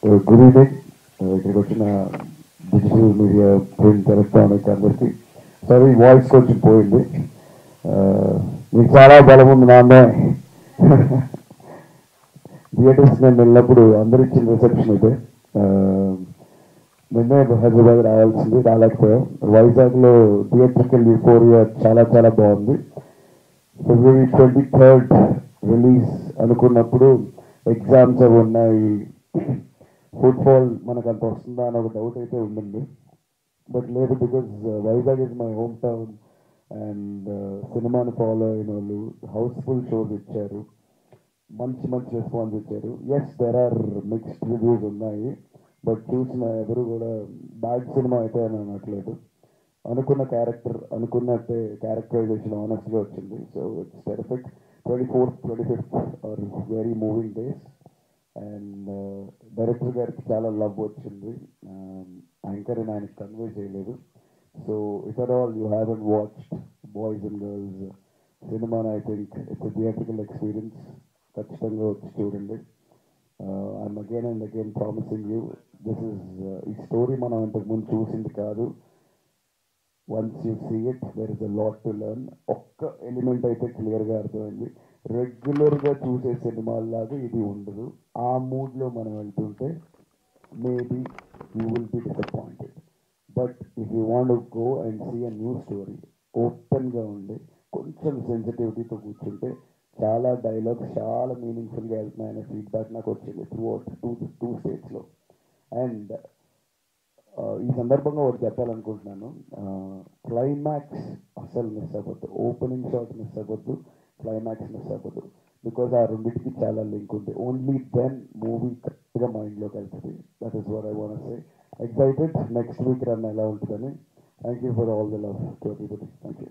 Good evening. ఇక్కడికి వచ్చిన digital media, print, electronic అందరికీ సరే వాయిస్ కొంచెం పోయింది. మీకు చాలా బలం ఉంది నాన్న. థియేటర్స్ నేను వెళ్ళినప్పుడు అందరు ఇచ్చిన రిసెప్షన్ అయితే నిన్నే హైదరాబాద్ రావాల్సింది, రాలేకపోయాం. వైజాగ్లో థియేటర్కల్ యూఫోరియా చాలా చాలా బాగుంది. February 23rd రిలీజ్ అనుకున్నప్పుడు ఎగ్జామ్స్ అవి ఉన్నాయి, ఫుట్బాల్ మనకు అంత వస్తుందా అని ఒక డౌట్ అయితే ఉండింది. బట్ లేదు, because Vizag is my home town and సినిమాని ఫాలో అయిన వాళ్ళు హౌస్ఫుల్ షోస్ ఇచ్చారు, మంచి మంచి రెస్పాన్స్ ఇచ్చారు. Yes, there are mixed reviews ఉన్నాయి, బట్ చూసిన ఎవరు కూడా బ్యాడ్ సినిమా అయితే అని అనట్లేదు. అనుకున్న క్యారెక్టర్ అనుకున్నట్టే క్యారెక్టరైజేషన్ ఆనెస్ట్గా వచ్చింది. So it's perfect. 24th 25th are very moving days. And director గారికి చాలా లవ్ వచ్చింది. యాంకర్ అని ఆయనకి కన్వే చేయలేదు. So if at all you haven't watched Boys and Girls సినిమాని, I think it's theatrical experience. ఖచ్చితంగా వచ్చి చూడండి. I'm again and again promising you, this is ఈ స్టోరీ మనం ఇంతకుముందు చూసింది కాదు. Once you see it there is a lot to learn. ఒక్క ఎలిమెంట్ అయితే క్లియర్గా అర్థమైంది, రెగ్యులర్గా చూసే సినిమాల్లాగా ఇది ఉండదు. ఆ మూడ్లో మనం వెళ్తుంటే maybe you will be disappointed. But if you want to go and see a new story, ఓపెన్గా ఉండి కొంచెం సెన్సిటివిటీతో కూర్చుంటే చాలా డైలాగ్స్ చాలా మీనింగ్ఫుల్గా వెళ్తున్నాయనే ఫీడ్బ్యాక్ నాకు వచ్చింది త్రూ అవుట్ టూ స్టేట్స్లో. అండ్ ఈ సందర్భంగా ఒకటి చెప్పాలనుకుంటున్నాను, క్లైమాక్స్ అసలు మిస్ అవ్వద్దు. ఓపెనింగ్ షాట్ మిస్ అవ్వద్దు, క్లైమాక్స్ మిస్ అవ్వద్దు. బికాజ్ ఆ రెండింటికి చాలా లింక్ ఉంది. ఓన్లీ దెన్ మూవీ కరెక్ట్గా మైండ్లోకి వెళ్తుంది. That is what I want say. Excited next week run ఎలా ఉంటుందని. Thank you for all the love to everybody. Thank you.